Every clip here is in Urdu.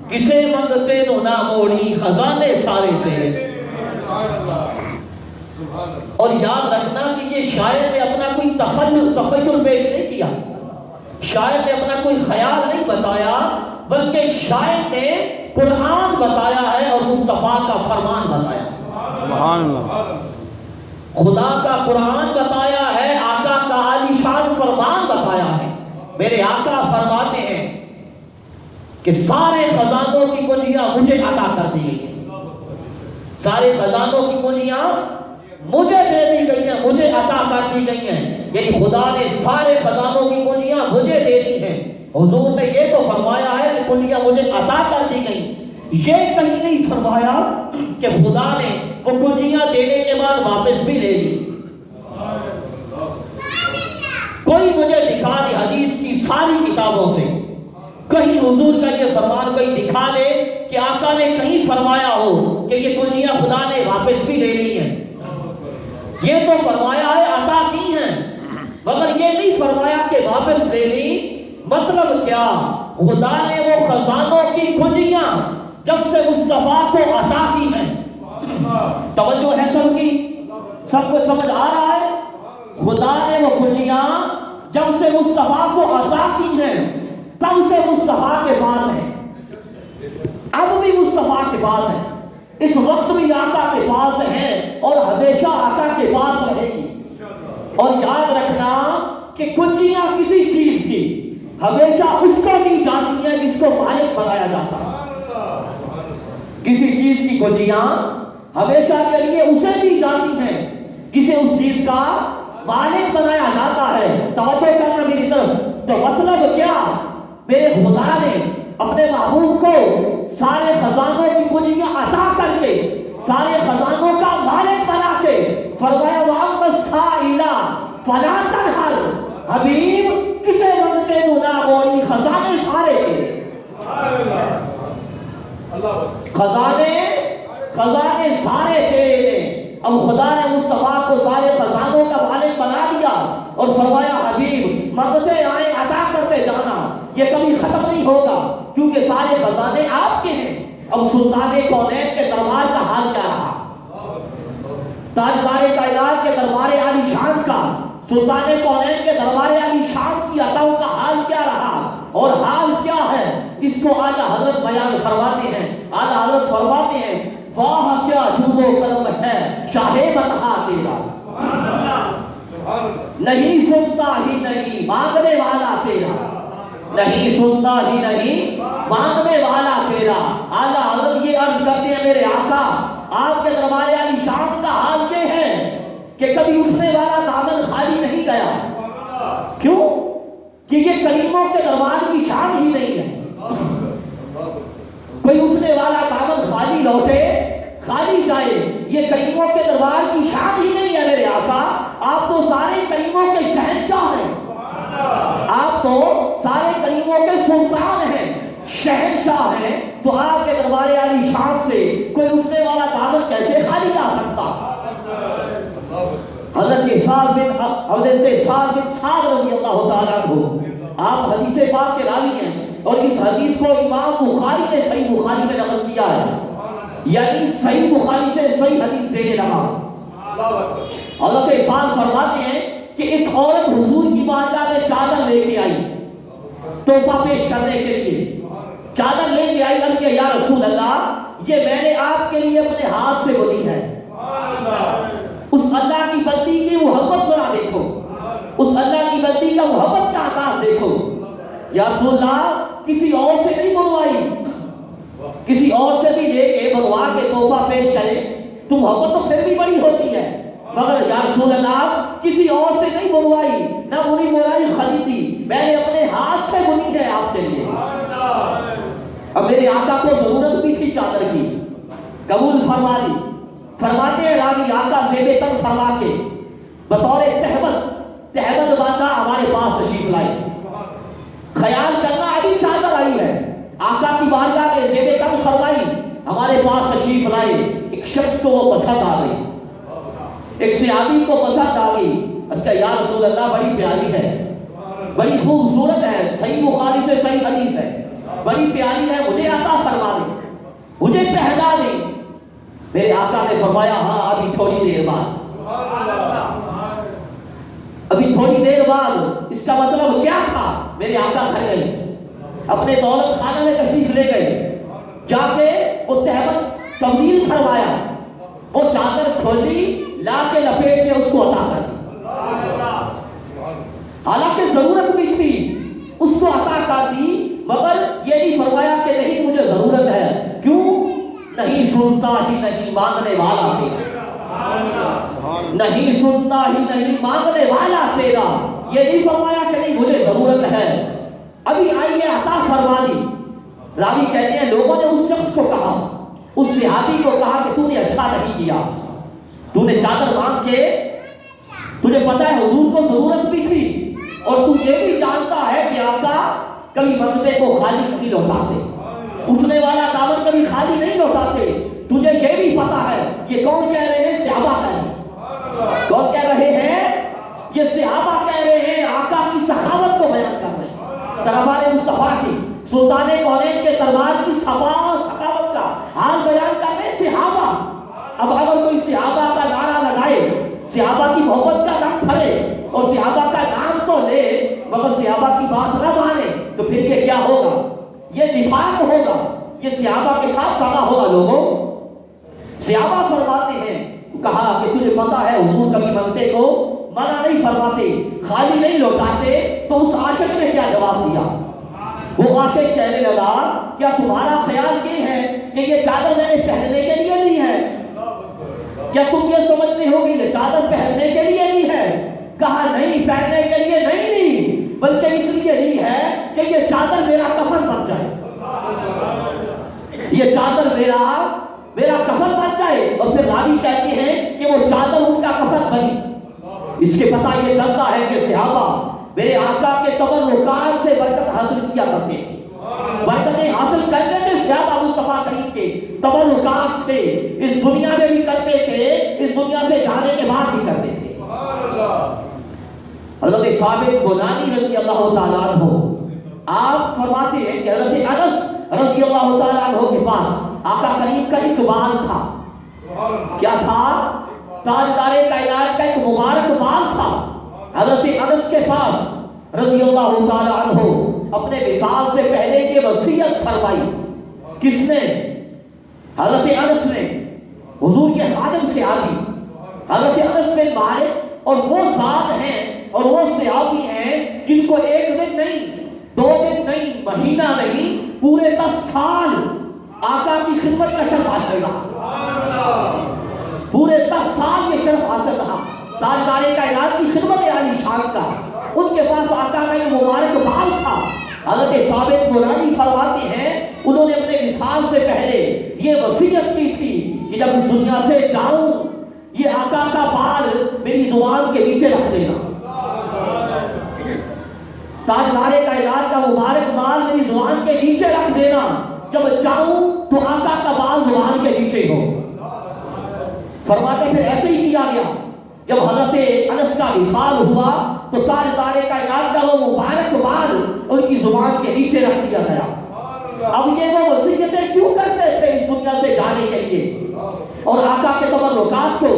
کسے منگتے نو نہ موڑی خزانے سارے تیرے. اور یاد رکھنا کہ یہ شاعر نے اپنا کوئی تخیل پیش نہیں کیا، شاعر نے اپنا کوئی خیال نہیں بتایا، بلکہ شاعر نے قرآن بتایا ہے اور مصطفیٰ کا فرمان بتایا. سبحان اللہ. خدا کا قرآن بتایا ہے، آقا کا عالی شان فرمان بتایا ہے. میرے آقا فرماتے ہیں کہ سارے خزانوں کی کنجیاں مجھے عطا کر دی گئی ہیں، سارے خزانوں کی کنجیاں مجھے دے دی گئی ہیں، مجھے عطا کر دی گئی ہیں. یعنی خدا نے سارے خزانوں کی کنجیاں مجھے دے دی ہیں. حضور نے یہ تو فرمایا ہے کہ کنجیاں مجھے عطا کر دی گئی، یہ کہیں نہیں فرمایا کہ خدا نے وہ کنجیاں دینے کے بعد واپس بھی لے لی. کوئی مجھے دکھا دے حدیث کی ساری کتابوں سے کہیں حضور کا یہ فرمان کوئی دکھا دے کہ آقا نے کہیں فرمایا ہو کہ یہ کنجیاں خدا نے واپس بھی لے لی ہیں. یہ تو فرمایا ہے عطا کی ہیں، مگر یہ نہیں فرمایا کہ واپس لے لی. مطلب کیا؟ خدا نے وہ خزانوں کی کنجیاں جب سے مصطفیٰ کو عطا کی ہیں. توجہ ہے سب کی؟ سب کو سمجھ آ رہا ہے؟ خدا نے وہ کنجیاں جب سے مصطفیٰ کو عطا کی ہیں تب سے مصطفیٰ کے پاس ہے، اب بھی مصطفیٰ کے پاس ہے، اس وقت بھی آقا کے پاس ہے اور ہمیشہ آقا کے پاس رہے گی. اور یاد رکھنا کہ کنجیاں کسی چیز کی ہمیشہ اس کو دی جاتی ہیں جس کو مالک بنایا جاتا ہے. کسی چیز کی کنجیاں ہمیشہ کے لیے اسے دی جاتی ہیں جسے اس چیز کا مالک بنایا جاتا ہے. توجہ کرنا میری طرف. تو مطلب کیا؟ میرے خدا نے اپنے محبوب کو سارے خزانوں کی کنجیاں عطا کر کے سارے خزانوں کا مالک بنا کے فرمایا وَأَمَّا السَّائِلَ فَلَا تَنْهَرْ. حبیب کسے منگتے نو نہ موڑی خزانے سارے تیرے. خزانے سارے تیرے. اب خدا نے مصطفیٰ کو سارے خزانوں کا مالک بنا دیا اور فرمایا حبیب منگتے آئے عطا کرتے جانا، یہ کبھی ختم نہیں ہوگا کیونکہ سارے خزانے آپ کے ہیں. اب سلطان کونین کے دربار کا حال کیا رہا؟ تاجدار کائنات کے دربار عالی شان کا، سلطان کونین کے دربار عالی شان کی عطاؤں کا حال کیا رہا اور حال کیا ہے؟ اس کو اعلیٰ حضرت بیان فرماتے ہیں. اعلیٰ حضرت فرماتے ہیں واہ کیا جود و کرم ہے شاہ بطحا تیرا، نہیں سنتا ہی نہیں مانگنے والا تیرا، نہیں سنتا ہی نہیں مانگنے والا تیرا. اعلیٰ حضرت یہ عرض کرتے ہیں میرے آقا آپ کے دربار عالی شان کا حال یہ ہے کہ کبھی اٹھنے والا دامن خالی نہیں گیا. کیوں؟ کہ یہ کریموں کے دربار کی شان ہی نہیں ہے. کوئی اٹھنے والا دامن خالی لوٹے خالی جائے، یہ کریموں کے دربار کی شان ہی نہیں ہے میرے آقا. آپ تو سارے کریموں کے شہنشاہ ہیں، آپ تو سارے کریموں کے سلطان ہیں، شہنشاہ ہیں. تو آپ کے دربار عالی شان سے کوئی اٹھنے والا دامن کیسے خالی جا سکتا؟ حضرت سعد بن سعد رضی اللہ تعالیٰ عنہ آپ حدیث پاک کے راوی ہیں اور اس حدیث کو امام بخاری نے صحیح بخاری میں نقل کیا ہے، یعنی صحیح بخاری سے صحیح حدیث دینے لگا. حضرت سعد فرماتے ہیں کہ ایک عورت حضور کی بارگاہ میں چادر لے کے آئی تحفہ پیش کرنے کے لیے. چادر لے کے آئی، عرض کیا یا رسول اللہ یہ میں نے آپ کے لیے اپنے ہاتھ سے بنی ہے. اس اللہ کی بندی کی محبت ذرا دیکھو، اس اللہ کی بندی کا محبت کا انداز دیکھو. یا رسول اللہ کسی اور سے نہیں بنوائی، کسی اور سے بھی لے کے بنوا کے تحفہ پیش کرے تو محبت تو پھر بھی بڑی ہوتی ہے، مگر یا رسول اللہ کسی اور سے نہیں بنوائی، نہ بنی بنائی خریدی، میں نے اپنے ہاتھ سے بنی ہے آپ کے لیے. اب میرے آقا کو ضرورت بھی تھی چادر کی، قبول فرما لی. فرماتے ہیں راوی آقا زیب تن فرما کے بطور تہمت باندھا ہمارے پاس تشریف لائے. خیال کرنا ابھی چادر آئی ہے، آقا کی بارگاہ میں زیب تن فرمائی، ہمارے پاس تشریف لائے. ایک شخص کو وہ پسند آ گئی، ایک صحابی کو پسند آ گئی. اچھا یا رسول اللہ بڑی پیاری ہے، بڑی خوبصورت ہے، صحیح بخاری سے صحیح حدیث ہے، بڑی پیاری ہے، مجھے عطا فرما میرے آقا نے فرمایا ہاں ابھی تھوڑی دیر بعد، ابھی تھوڑی دیر بعد۔ اس کا مطلب کیا تھا؟ میرے آقا گھر گئے، اپنے دولت خانہ میں تشریف لے گئے، جا کے وہ تہمت تبدیل فرمایا، وہ چادر کھولی، لا کے لپیٹ کے اس کو عطا کر دی۔ حالانکہ ضرورت بھی تھی، اس کو عطا کر دی، مگر یہ نہیں فرمایا کہ نہیں مجھے ضرورت ہے۔ کیوں؟ نہیں سنتا ہی نہیں مانگنے والا تیرا، نہیں سنتا ہی نہیں مانگنے والا تیرا۔ یہ نہیں فرمایا کہ نہیں مجھے ضرورت ہے، ابھی آئیے عطا فرما دی۔ راوی کہتے ہیں لوگوں نے اس شخص کو کہا، اس صحابی کو کہا کہ تو نے اچھا نہیں کیا، تو نے چادر مانگ کے، تجھے پتا ہے حضور کو ضرورت بھی تھی، اور تو یہ بھی جانتا ہے کہ آقا کبھی منگتے کو خالی نہیں لوٹاتے، اٹھنے والا دعوت کبھی خالی نہیں لوٹاتے۔ تجھے یہ بھی پتا ہے، یہ کون کہہ رہے ہیں؟ صحابہ کہہ رہے ہیں۔ کون کہہ رہے ہیں؟ یہ صحابہ کہہ رہے ہیں، آقا کی سخاوت کو بیان کر رہے ہیں، دربار مصطفیٰ کی، سلطان کونین کے دربار کی سخاوت کا حال بیان کر رہے ہیں صحابہ۔ اب اگر کوئی صحابہ کا نعرہ لگائے، صحابہ کی محبت کا دم پھلے اور صحابہ کا نام تو لے مگر صحابہ کی بات نہ مانے، تو پھر یہ کیا ہوگا؟ یہ نفاق ہوگا، یہ صحابہ کے ساتھ دغا ہوگا۔ لوگوں، صحابہ فرماتے ہیں، کہا کہ تجھے پتا ہے حضور کبھی منگتے کو منع نہیں فرماتے، خالی نہیں لوٹاتے۔ تو اس عاشق نے کیا جواب دیا؟ وہ عاشق کہنے لگا کیا تمہارا خیال یہ ہے کہ یہ چادر میں نے پہننے کے لیے لی ہے؟ کیا تم یہ سمجھتے ہو کہ یہ چادر پہننے کے لیے لی ہے؟ کہا نہیں، پہننے کے لیے نہیں لی، بلکہ اس لیے لی ہے کہ یہ چادر میرا کفن بن جائے، یہ چادر میرا کفن بن جائے۔ اور پھر راوی کہتے ہیں کہ وہ چادر ان کا کفن بنی۔ اس کے پتہ یہ چلتا ہے کہ صحابہ میرے آقا کے تبرکات سے برکت حاصل کیا کرتے تھے، برکتیں حاصل کرتے تھے صحابہ مصطفیٰ کریم کے تبرکات سے، اس دنیا میں بھی کرتے تھے، اس دنیا سے جانے کے بعد بھی کرتے تھے۔ حضرت ثابت بنانی رضی اللہ تعالیٰ عنہ آپ فرماتے ہیں کہ حضرت انس رضی اللہ تعالیٰ عنہ کے پاس آقا کریم کا ایک بال تھا۔ کیا تھا؟ تاجدار کائنات کا ایک مبارک بال تھا۔ حضرت انس کے پاس رضی اللہ تعالیٰ عنہ اپنے وصال سے پہلے یہ وصیت فرمائی۔ کس نے؟ حضرت انس نے، حضور کے خادم صحابی حضرت انس بن مالک، اور وہ ذات ہیں اور وہ صحابی ہیں جن کو ایک دن نہیں، 2 دن نہیں، مہینہ نہیں، پورے 10 سال آقا کی خدمت کا شرف حاصل رہا، پورے 10 سال یہ شرف حاصل رہا، تاجدار کائنات کی خدمت عالی شان کا۔ ان کے پاس آقا کا یہ مبارک بال تھا۔ حضرت ثابت بنانی فرماتے ہیں انہوں نے اپنے وصال سے پہلے یہ وصیت کی تھی کہ جب اس دنیا سے جاؤں یہ آقا کا بال میری زبان کے نیچے رکھ دینا، تاجدار کائنات کا مبارک بال میری زبان کے نیچے رکھ دینا، جب جاؤں تو آقا کا بال زبان کے نیچے ہو۔ فرماتے پھر ایسے ہی کیا گیا۔ جب حضرت انس کا وصال ہوا تو تاجدار کائنات کا وہ مبارک بال ان کی زبان کے نیچے رکھ دیا گیا۔ اب یہ وہ وصیتیں کیوں کرتے تھے اس دنیا سے جانے کے لیے اور آقا کے تبرکات کو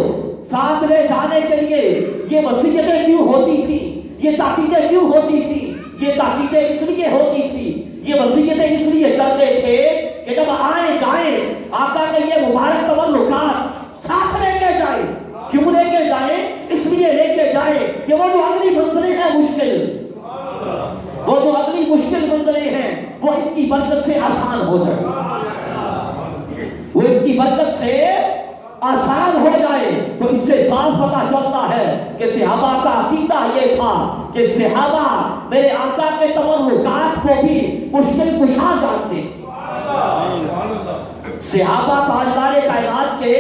ساتھ لے جانے کے لیے یہ وصیتیں کیوں ہوتی تھی، یہ تاکیدیں کیوں ہوتی تھی؟ یہ تاکیدیں اس لیے ہوتی تھی، یہ وصیتیں اس لیے کرتے تھے کہ جب آئیں جائیں آقا کے یہ مبارک تبرکات ساتھ لے کے جائیں۔ کیوں لے کے جائیں؟ اس لیے لے کے جائیں کہ وہ جو اگلی منزلیں ہیں مشکل، وہ جو اگلی مشکل منزلیں ہیں وہ ان کی برکت سے آسان ہو جائے، وہ ان کی برکت سے آسان ہو جائے۔ تو اس سے صاف پتہ چلتا ہے کہ صحابہ کا عقیدہ یہ تھا کہ صحابہ میرے آقا کے تبرکات کو بھی مشکل کشا جانتے تھے۔ صحابہ تاجدار کائنات کے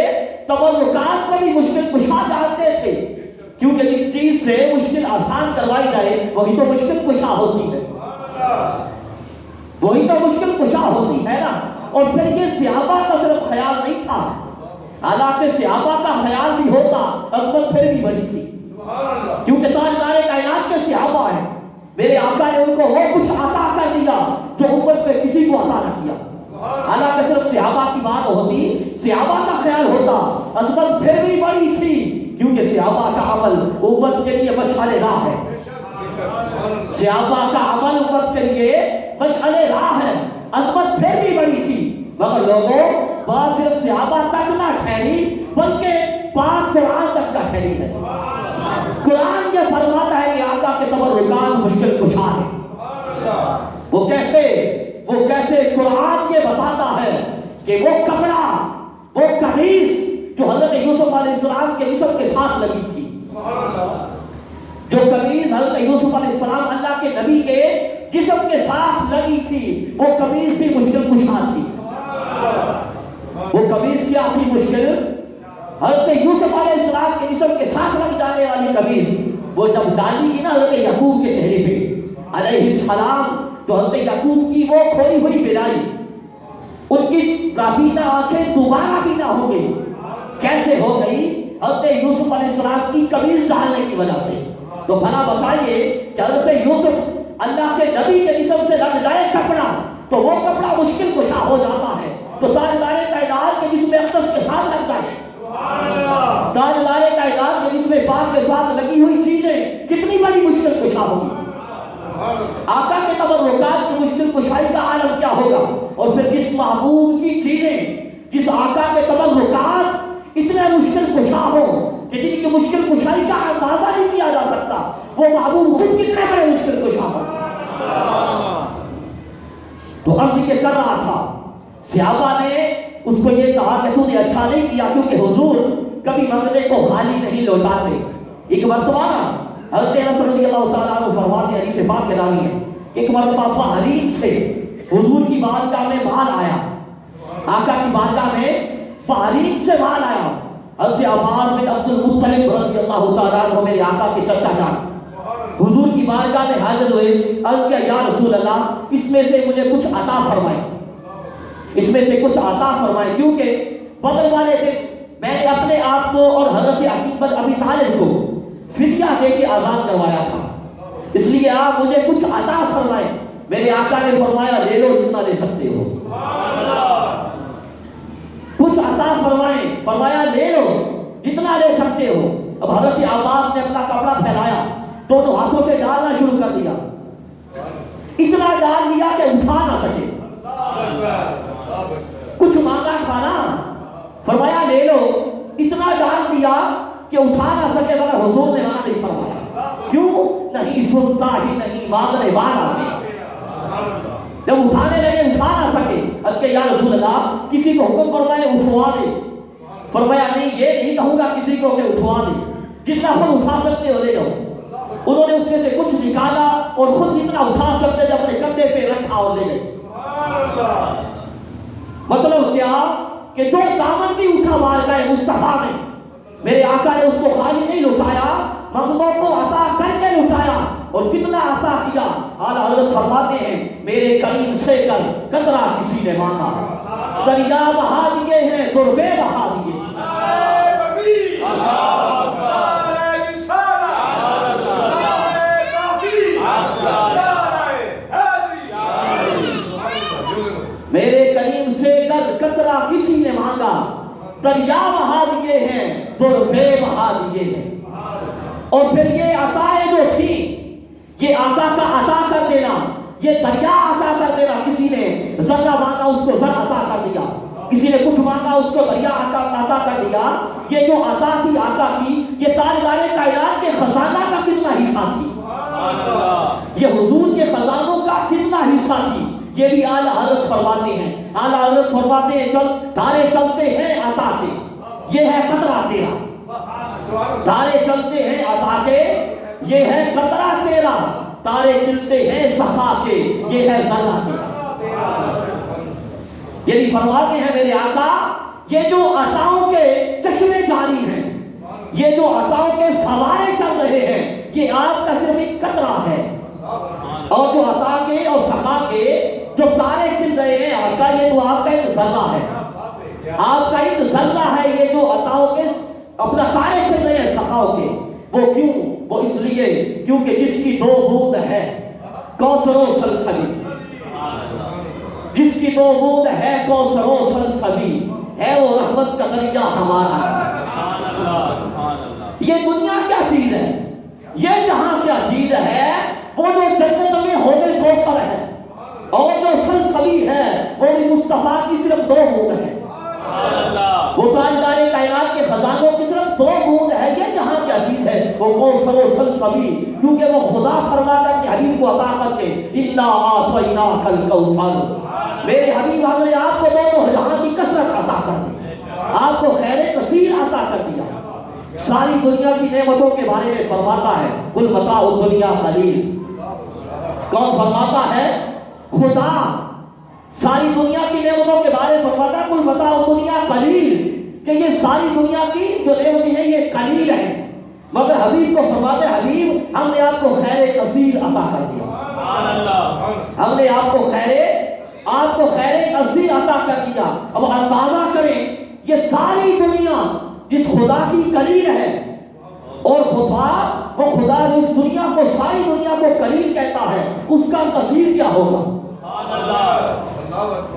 تبرکات کو بھی مشکل کشا جانتے تھے، کیونکہ جس چیز سے مشکل آسان کروائی جائے وہی تو مشکل کشا ہوتی ہے، وہی تو مشکل کشا ہوتی ہے نا۔ اور پھر یہ صحابہ کا صرف خیال نہیں تھا، حالانکہ صحابہ کا خیال بھی ہوتا، عظمت پھر بھی بڑی تھی، کیونکہ تاجدار کائنات کے صحابہ ہیں۔ میرے آقا نے ان کو وہ کچھ عطا کر دیا جو امت میں کسی کو عطا نہ کیا۔ حالانکہ صرف صحابہ کی بات ہوتی، صحابہ کا خیال ہوتا عظمت پھر بھی بڑی تھی، کیونکہ صحابہ کا عمل امت کے لیے مشعل راہ ہے، صحابہ کا عمل امت کے لیے مشعل راہ ہے، عظمت پھر بھی بڑی تھی۔ مگر لوگوں بات صرف صحابہ تک نہ ٹھہری بلکہ پاک قرآن تک کا ٹھہری ہے۔ قرآن یہ فرماتا ہے کہ آقا کے تبرکات مشکل کشا ہے۔ وہ کیسے قرآن یہ بتاتا ہے کہ وہ کپڑا، وہ قمیص جو حضرت یوسف علیہ السلام کے جسم کے ساتھ لگی تھی، جو قمیص حضرت یوسف علیہ السلام اللہ کے نبی کے جسم کے ساتھ لگی تھی، وہ قمیص بھی مشکل کشا تھی۔ وہ قمیص کیا تھی؟ مشکل۔ حضرت یوسف علیہ السلام کے جسم کے ساتھ لگ جانے والی قمیص وہ جب ڈالی گی نا حضرت یعقوب کے چہرے پہ علیہ السلام، تو حضرت یعقوب کی وہ کھوئی ہوئی بینائی، ان کی رابینہ آنکھیں دوبارہ بھی نہ ہو گئی۔ کیسے ہو گئی؟ حضرت یوسف علیہ السلام کی قمیص ڈالنے کی وجہ سے۔ تو بھلا بتائیے کہ حضرت یوسف اللہ کے نبی کے جسم سے لگ جائے کپڑا تو وہ کپڑا مشکل کشا ہو جاتا ہے، تو تاجدار کائنات کے جسم اقدس کے ساتھ لگ جائے، تاجدار کائنات کے جسم پاک کے ساتھ لگی ہوئی چیزیں کتنی بڑی مشکل کشا ہوگی۔ آقا کے تبرکات کی مشکل کشائی کا عالم کیا ہوگا؟ اور پھر جس محبوب کی چیزیں، جس آقا کے تبرکات اتنے مشکل کشا ہو کہ جن کی مشکل کشائی کا اندازہ نہیں کیا جا سکتا، وہ محبوب خود کتنے بڑے مشکل کشا ہو۔ تو عرض یہ کر رہا تھا، صحابہ نے اس کو یہ کہا کہ تو نے اچھا نہیں کیا، کیونکہ حضور کبھی منگنے کو خالی نہیں لوٹاتے۔ ایک مرتبہ حضرت انس رضی اللہ تعالیٰ عنہ فرماتے ہیں، حدیث پاک میں راوی ہے کہ ایک مرتبہ بحرین سے حضور کی بارگاہ میں مال آیا، آقا کی بارگاہ میں بحرین سے مال آیا۔ حضرت عباس بن عبد المطلب رضی اللہ تعالیٰ عنہ میرے آقا کے چچا جان حضور کی بارگاہ میں حاضر ہوئے، عرض کیا یا رسول اللہ اس میں سے مجھے کچھ عطا فرمائیں، اس میں سے کچھ عطا فرمائیں، کیونکہ بدر والے دن میں نے اپنے آپ کو اور حضرت عقیل بن ابی طالب کو فدیہ دے کے آزاد کروایا تھا، اس لیے آپ مجھے کچھ عطا فرمائیں۔ میرے آقا نے فرمایا لے لو جتنا لے سکتے ہو، کچھ عطا فرمائیں، فرمایا لے لو جتنا لے سکتے ہو۔ اب حضرت عباس نے اپنا کپڑا پھیلایا، دونوں ہاتھوں سے ڈالنا شروع کر دیا، اتنا ڈال لیا کہ اٹھا نہ سکے، کچھ مانگا تھا نا، فرمایا لے لو، اتنا ڈال دیا کہ اٹھا نہ سکے، مگر حضور نے منع نہیں فرمایا۔ کیوں؟ نہیں سنتا ہی نہیں مانگنے والا ہے، جب اٹھانے لگے اٹھا نہ سکے، عرض کہ یا رسول اللہ کسی کو حکم فرمائے اٹھوا دے، فرمایا نہیں یہ نہیں کہوں گا کسی کو کہ اٹھوا دے، جتنا خود اٹھا سکتے ہو لے جاؤ۔ انہوں نے اس میں سے کچھ نکالا اور خود جتنا اٹھا سکتے تھے اپنے کندھے پہ رکھا اور لے گئے۔ مطلب کیا کہ جو دامن بھی اٹھا مار گئے مصطفیٰ نے، میرے آقا نے اس کو خالی نہیں لٹایا، مغلوبوں کو عطا کر کے لٹایا، اور کتنا عطا کیا۔ اعلیٰ حضرت فرماتے ہیں میرے کریم سے کر قطرہ کسی نے مانگا، دریا بہا دیے ہیں دربے بہا دیے۔ میرے کریم سے کر قطرہ کسی نے مانگا، دریا بہا دیے ہیں دربے بہا دیے ہیں۔ اور پھر یہ عطائیں جو تھی، یہ آقا کا عطا کر دینا، یہ دریا عطا کر دینا، کسی نے ذرہ مانگا اس کو زر عطا کر دیا، کسی نے کچھ مانگا اس کو دریا عطا کر دیا۔ یہ جو عطا تھی آقا کی، یہ تاجدار کائنات کے خزانہ کا کتنا حصہ تھی، یہ حضور کے خزانوں کا کتنا حصہ تھی، یہ بھی اعلیٰ حضرت فرماتے ہیں۔ اعلیٰ حضرت فرماتے ہیں تارے چلتے ہیں عطا کے، یہ ہے قطرہ تیرا، تارے چلتے ہیں عطا کے، یہ ہے قطرہ تیرا، تارے چلتے ہیں سخا کے، یہ ہے ذرہ تیرا۔ یہ بھی فرماتے ہیں میرے آقا یہ جو عطاؤں کے چشمے جاری ہیں، یہ جو عطاؤں کے فوارے چل رہے ہیں، یہ آپ کا صرف ایک قطرہ ہے، اور جو عطا کے اور سخا کے جو تارے چل رہے ہیں آقا، یہ تو آپ کا ایک ذرہ ہے، آپ کا ایک ذرہ ہے، یہ جو عطاؤں کے اپنا تارے چل رہے ہیں سخاؤں کے۔ وہ کیوں؟ وہ اس لیے کیونکہ جس کی دو بوند ہے کوثر و سلسبیل، جس کی دو بوند ہے کوثر و سلسبیل، ہے وہ رحمت رغبت کا دریا ہمارا ہے۔ یہ دنیا کیا چیز ہے، یہ جہاں کیا چیز ہے، وہ جو جنت میں ہونے کوثر ہے اور جو سلسبیل ہے وہ بھی مصطفیٰ کی صرف 2 بوند ہے، وہ تاجدار کائنات کے خزانوں کی صرف 2 بوند ہے۔ یہ جہاں کیا چیز ہے وہ کوثر و سلسبیل، کیونکہ وہ خدا فرماتا ہے کہ حبیب کو عطا کر کے انا اعطیناک الکوثر، میرے حبیب ہم نے آپ کو دونوں جہاں کی کثرت عطا کر دی، آپ کو خیر کثیر عطا کر دیا۔ ساری دنیا کی نعمتوں کے بارے میں فرماتا ہے قل متاع الدنیا قلیل، کون فرماتا ہے؟ خدا ساری دنیا کی نعمتوں کے بارے میں فرماتا ہے قل متاع الدنیا قلیل، کہ یہ ساری دنیا کی جو نعمتیں ہیں یہ قلیل ہیں، مگر حبیب کو فرماتے ہیں حبیب ہم نے آپ کو خیر کثیر عطا کر دیا، ہم نے آپ کو خیر کثیر عطا کر دیا۔ اب اندازہ کریں یہ ساری دنیا جس خدا کی قلیل ہے، اور خدا جو اس دنیا کو ساری دنیا کو قلیل کہتا ہے، اس کا کثیر کیا ہوگا،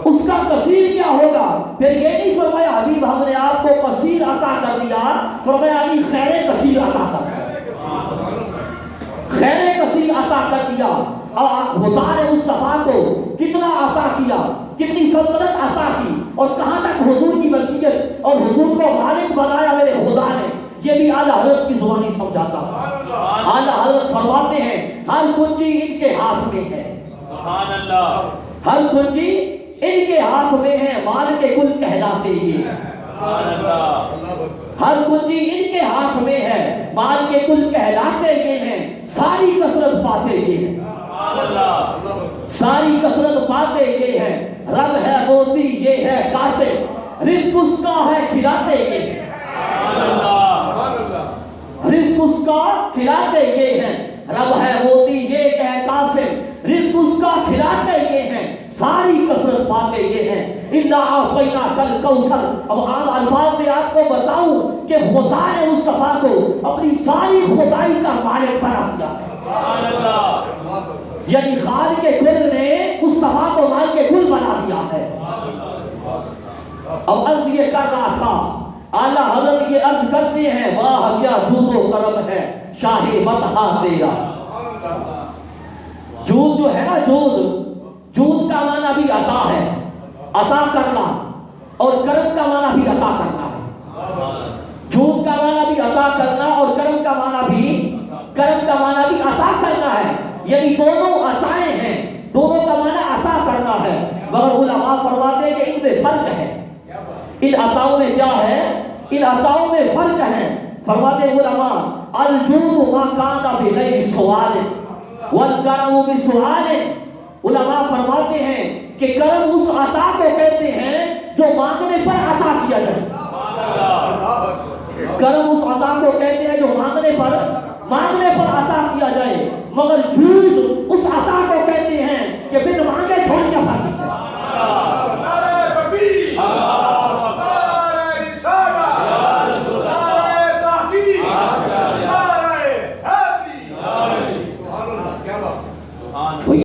اس کا کثیر کیا ہوگا؟ پھر یہ نہیں فرمایا حبیب ہم نے آپ کو کثیر عطا کر دیا، فرمایا خیر کثیر عطا کر دیا، خیر کثیر عطا کر دیا۔ خدا نے مصطفیٰ کو کتنا عطا کیا، کتنی سلطنت عطا کی، اور کہاں تک حضور کی ملکیت اور حضور کو مالک بنایا میرے خدا نے، یہ بھی اعلیٰ حضرت کی زبانی سمجھاتا ہے۔ اعلیٰ حضرت فرماتے ہیں ہر کنجی ان کے ہاتھ میں ہے، سبحان اللہ، ہر کنجی ان کے ہاتھ میں ہے، مال کے گل کہلاتے یہ، سبحان اللہ، ہر کنجی ان کے ہاتھ میں ہے، مال کے گل کہلاتے یہ ہیں، ساری کثرت پاتے یہ ہیں، ساری کثرت پاتے یہ ہیں، رب ہے موتی یہ ہے قاسم، رزق اس کا ہے کھلاتے یہ ہیں، رزق اس کا کھلاتے یہ ہیں، رب ہے موتی یہ ہے قاسم، رزق اس کا کھلاتے یہ ہیں، ساری کثرت پاتے یہ ہیں، انا اعطیناک الکوثر۔ اب عام الفاظ میں آپ کو بتاؤں کہ خدا نے مصطفیٰ کو اپنی ساری خدائی کا مالک بنا دیا ہے، یعنی خال کے گل نے مصطفیٰ کو مال کے گل بنا دیا ہے۔ اب عرض یہ کر رہا تھا، اعلیٰ حضرت یہ عرض کرتے ہیں واہ کیا جود و کرم ہے شاہ مدحہ تیرا۔ جود جو ہے نا، جود کا معنی بھی عطا ہے، عطا کرنا، اور کرم کا معنی بھی عطا کرنا ہے۔ جود کا معنی بھی عطا کرنا اور کرم کا معنی بھی عطا کرنا ہے، یعنی دونوں عطائیں ہیں، دونوں کا معنی عطا کرنا ہے، مگر علماء فرماتے ہیں کہ ان میں فرق ہے۔ ان عطاؤں میں کیا ہے؟ ان عطاؤں میں فرق ہے۔ فرماتے ہیں علماء الجود ما کان بغیر سوال والکرم بسؤال۔ علماء فرماتے ہیں کہ کرم اس عطا کو کہتے ہیں جو مانگنے پر عطا کیا جائے، کرم اس عطا کو کہتے ہیں جو مانگنے پر عطا کیا جائے، مگر جود اس عطا کو